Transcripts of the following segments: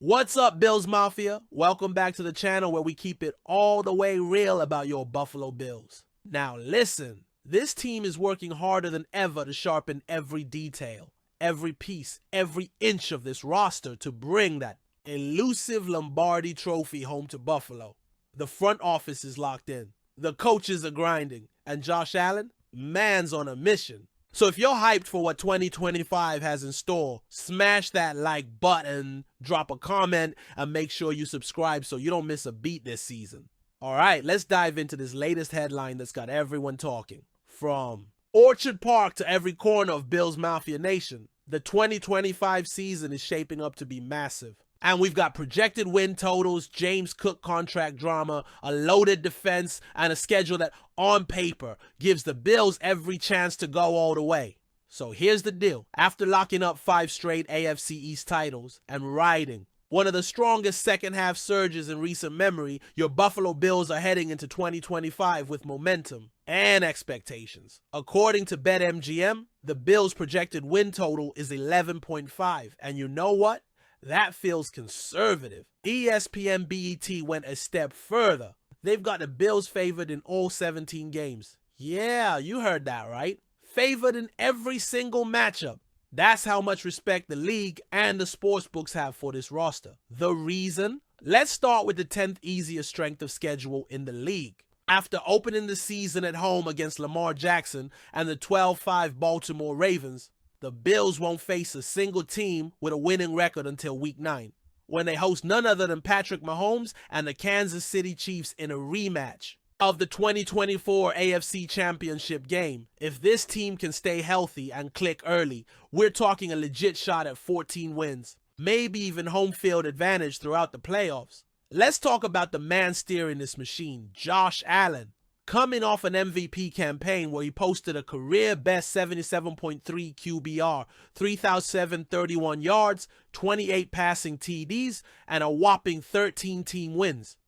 What's up, Bills Mafia? Welcome back to the channel where we keep it all the way real about your Buffalo Bills. Now listen, this team is working harder than ever to sharpen every detail, every piece, every inch of this roster to bring that elusive Lombardi trophy home to Buffalo. The front office is locked in, the coaches are grinding, and Josh Allen, man's on a mission. So if you're hyped for what 2025 has in store, smash that like button, drop a comment, and make sure you subscribe so you don't miss a beat this season. All right, let's dive into this latest headline that's got everyone talking. From Orchard Park to every corner of Bills Mafia Nation, the 2025 season is shaping up to be massive. And we've got projected win totals, James Cook contract drama, a loaded defense, and a schedule that, on paper, gives the Bills every chance to go all the way. So here's the deal. After locking up 5 straight AFC East titles and riding one of the strongest second-half surges in recent memory, your Buffalo Bills are heading into 2025 with momentum and expectations. According to BetMGM, the Bills' projected win total is 11.5, and you know what? That feels conservative. ESPN BET went a step further. They've got the Bills favored in all 17 games. Yeah, you heard that right. Favored in every single matchup. That's how much respect the league and the sportsbooks have for this roster. The reason? Let's start with the 10th easiest strength of schedule in the league. After opening the season at home against Lamar Jackson and the 12-5 Baltimore Ravens, the Bills won't face a single team with a winning record until Week 9, when they host none other than Patrick Mahomes and the Kansas City Chiefs in a rematch of the 2024 AFC Championship game. If this team can stay healthy and click early, we're talking a legit shot at 14 wins, maybe even home field advantage throughout the playoffs. Let's talk about the man steering this machine, Josh Allen. Coming off an MVP campaign where he posted a career-best 77.3 QBR, 3,731 yards, 28 passing TDs, and a whopping 13 team wins.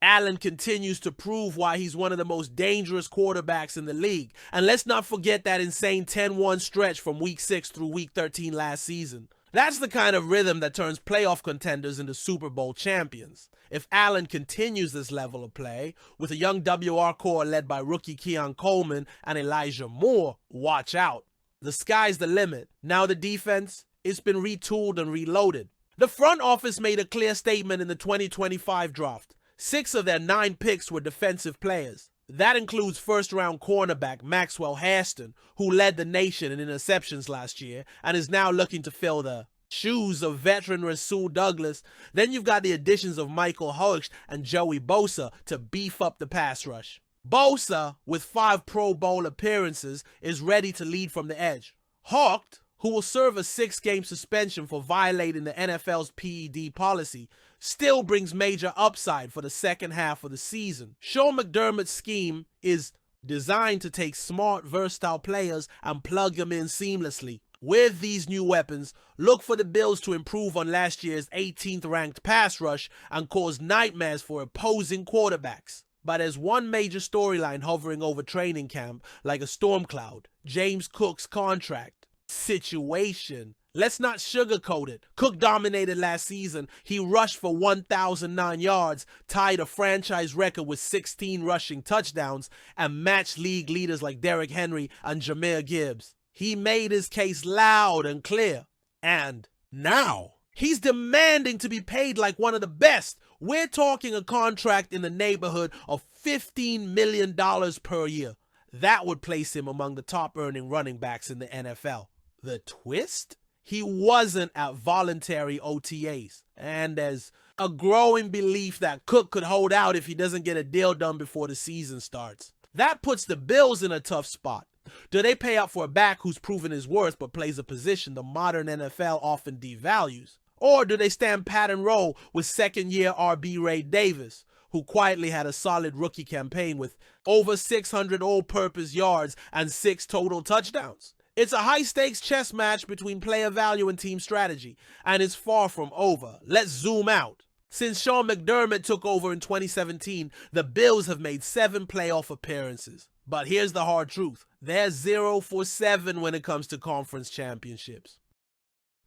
Allen continues to prove why he's one of the most dangerous quarterbacks in the league. And let's not forget that insane 10-1 stretch from Week 6 through Week 13 last season. That's the kind of rhythm that turns playoff contenders into Super Bowl champions. If Allen continues this level of play, with a young WR core led by rookie Keon Coleman and Elijah Moore, watch out. The sky's the limit. Now the defense, it's been retooled and reloaded. The front office made a clear statement in the 2025 draft. 6 of their 9 picks were defensive players. That includes first-round cornerback Maxwell Hairston, who led the nation in interceptions last year and is now looking to fill the shoes of veteran Rasul Douglas. Then you've got the additions of Michael Hoecht and Joey Bosa to beef up the pass rush. Bosa, with 5 Pro Bowl appearances, is ready to lead from the edge. Hoecht, who will serve a 6-game suspension for violating the NFL's PED policy, still brings major upside for the second half of the season. Sean McDermott's scheme is designed to take smart, versatile players and plug them in seamlessly. With these new weapons, look for the Bills to improve on last year's 18th ranked pass rush and cause nightmares for opposing quarterbacks. But there's one major storyline hovering over training camp like a storm cloud: James Cook's contract situation. Let's not sugarcoat it. Cook dominated last season. He rushed for 1,009 yards, tied a franchise record with 16 rushing touchdowns, and matched league leaders like Derrick Henry and Jahmyr Gibbs. He made his case loud and clear. And now, he's demanding to be paid like one of the best. We're talking a contract in the neighborhood of $15 million per year. That would place him among the top-earning running backs in the NFL. The twist? He wasn't at voluntary OTAs, and there's a growing belief that Cook could hold out if he doesn't get a deal done before the season starts. That puts the Bills in a tough spot. Do they pay up for a back who's proven his worth but plays a position the modern NFL often devalues? Or do they stand pat and roll with second-year RB Ray Davis, who quietly had a solid rookie campaign with over 600 all-purpose yards and 6 total touchdowns? It's a high-stakes chess match between player value and team strategy, and it's far from over. Let's zoom out. Since Sean McDermott took over in 2017, the Bills have made 7 playoff appearances. But here's the hard truth. They're 0 for 7 when it comes to conference championships.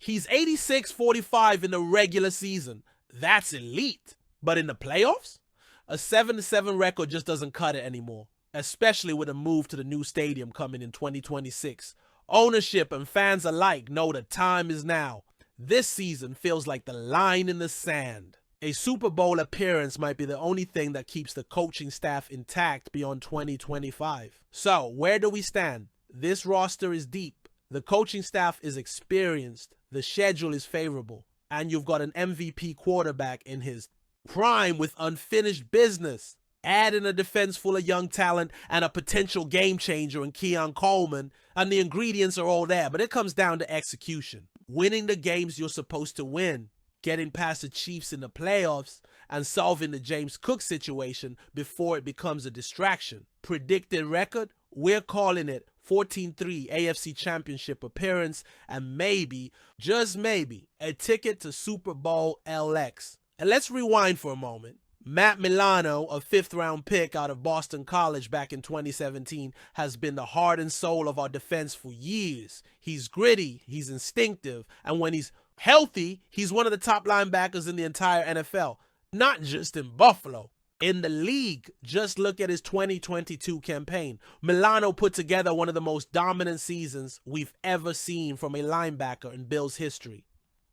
He's 86-45 in the regular season. That's elite. But in the playoffs, a 7-7 record just doesn't cut it anymore, especially with a move to the new stadium coming in 2026. Ownership and fans alike know the time is now. This season feels like the line in the sand. A Super Bowl appearance might be the only thing that keeps the coaching staff intact beyond 2025. So, where do we stand? This roster is deep. The coaching staff is experienced. The schedule is favorable. And you've got an MVP quarterback in his prime with unfinished business. Add in a defense full of young talent and a potential game changer in Keon Coleman, and the ingredients are all there, but it comes down to execution. Winning the games you're supposed to win, getting past the Chiefs in the playoffs, and solving the James Cook situation before it becomes a distraction. Predicted record? We're calling it 14-3 AFC Championship appearance and maybe, just maybe, a ticket to Super Bowl LX. And let's rewind for a moment. Matt Milano, a fifth-round pick out of Boston College back in 2017, has been the heart and soul of our defense for years. He's gritty, he's instinctive, and when he's healthy, he's one of the top linebackers in the entire NFL, not just in Buffalo. In the league, just look at his 2022 campaign. Milano put together one of the most dominant seasons we've ever seen from a linebacker in Bills history.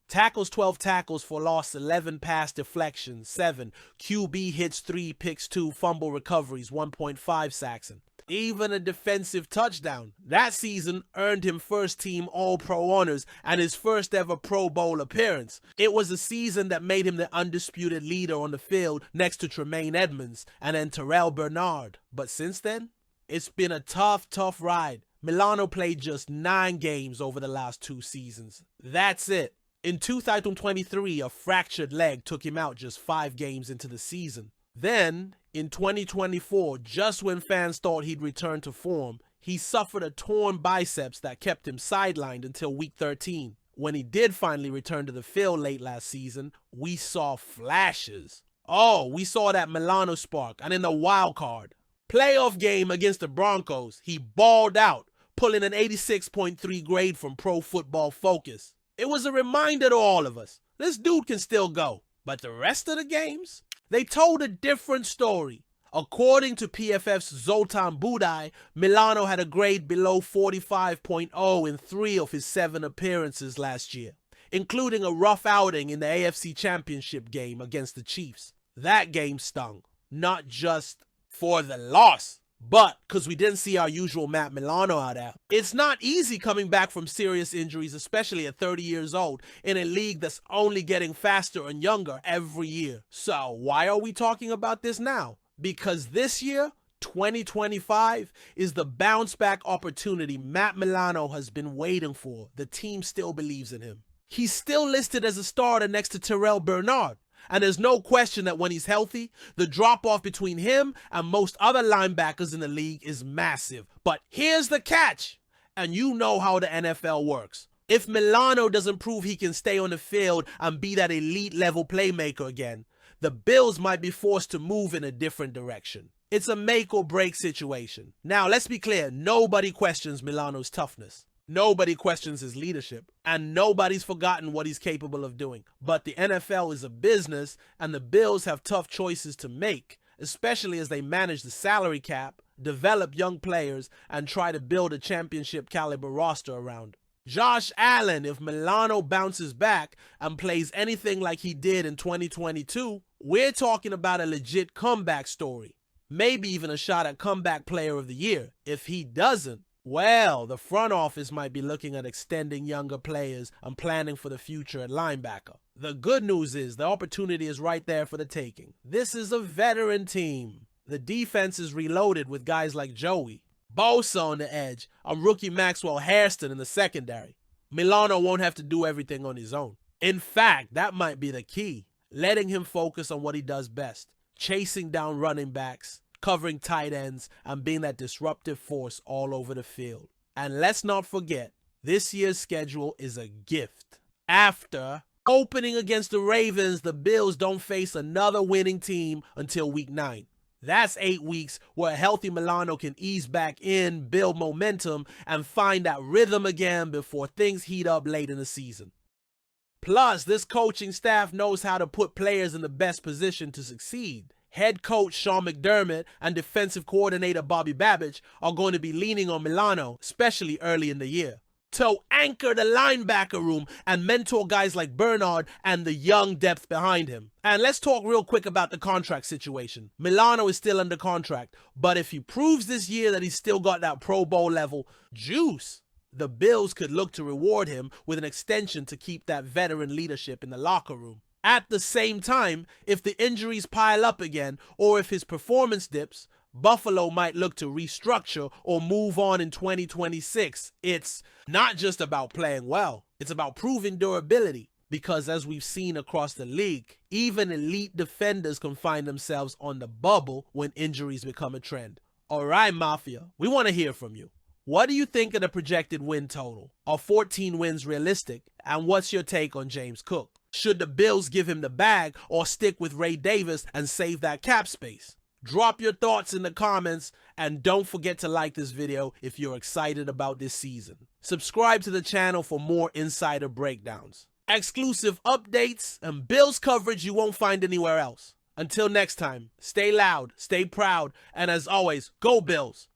Tackles 12 tackles for loss, 11 pass deflections, 7. QB hits 3, picks 2, fumble recoveries, 1.5 sacks. Even a defensive touchdown. That season earned him first-team All-Pro honors and his first-ever Pro Bowl appearance. It was a season that made him the undisputed leader on the field next to Tremaine Edmonds and then Terrell Bernard. But since then, it's been a tough ride. Milano played just 9 games over the last 2 seasons. That's it. In 2023, a fractured leg took him out just 5 games into the season. Then, in 2024, just when fans thought he'd return to form, he suffered a torn biceps that kept him sidelined until week 13. When he did finally return to the field late last season, we saw flashes. Oh, we saw that Milano spark, and in the wild card playoff game against the Broncos, he balled out, pulling an 86.3 grade from Pro Football Focus. It was a reminder to all of us, this dude can still go. But the rest of the games, they told a different story. According to PFF's Zoltan Budai, Milano had a grade below 45.0 in 3 of his 7 appearances last year, including a rough outing in the AFC Championship game against the Chiefs. That game stung, not just for the loss, but because we didn't see our usual Matt Milano out there. It's not easy coming back from serious injuries, especially at 30 years old, in a league that's only getting faster and younger every year. So why are we talking about this now? Because this year, 2025, is the bounce back opportunity Matt Milano has been waiting for. The team still believes in him. He's still listed as a starter next to Terrell Bernard. And there's no question that when he's healthy, the drop-off between him and most other linebackers in the league is massive. But here's the catch, and you know how the NFL works. If Milano doesn't prove he can stay on the field and be that elite-level playmaker again, the Bills might be forced to move in a different direction. It's a make-or-break situation. Now, let's be clear, nobody questions Milano's toughness. Nobody questions his leadership, and nobody's forgotten what he's capable of doing. But the NFL is a business, and the Bills have tough choices to make, especially as they manage the salary cap, develop young players, and try to build a championship-caliber roster around. Josh Allen, if Milano bounces back and plays anything like he did in 2022, we're talking about a legit comeback story. Maybe even a shot at comeback player of the year. If he doesn't, well, the front office might be looking at extending younger players and planning for the future at linebacker. The good news is the opportunity is right there for the taking. This is a veteran team. The defense is reloaded with guys like Joey, Bosa on the edge, and rookie Maxwell Hairston in the secondary. Milano won't have to do everything on his own. In fact, that might be the key, letting him focus on what he does best, chasing down running backs, covering tight ends, and being that disruptive force all over the field. And let's not forget, this year's schedule is a gift. After opening against the Ravens, the Bills don't face another winning team until week 9. That's 8 weeks where a healthy Milano can ease back in, build momentum, and find that rhythm again before things heat up late in the season. Plus, this coaching staff knows how to put players in the best position to succeed. Head coach Sean McDermott and defensive coordinator Bobby Babich are going to be leaning on Milano, especially early in the year, to anchor the linebacker room and mentor guys like Bernard and the young depth behind him. And let's talk real quick about the contract situation. Milano is still under contract, but if he proves this year that he's still got that Pro Bowl level juice, the Bills could look to reward him with an extension to keep that veteran leadership in the locker room. At the same time, if the injuries pile up again or if his performance dips, Buffalo might look to restructure or move on in 2026. It's not just about playing well, it's about proving durability. Because as we've seen across the league, even elite defenders can find themselves on the bubble when injuries become a trend. All right, Mafia, we want to hear from you. What do you think of the projected win total? Are 14 wins realistic? And what's your take on James Cook? Should the Bills give him the bag or stick with Ray Davis and save that cap space? Drop your thoughts in the comments and don't forget to like this video if you're excited about this season. Subscribe to the channel for more insider breakdowns, exclusive updates, and Bills coverage you won't find anywhere else. Until next time, stay loud, stay proud, and as always, go Bills!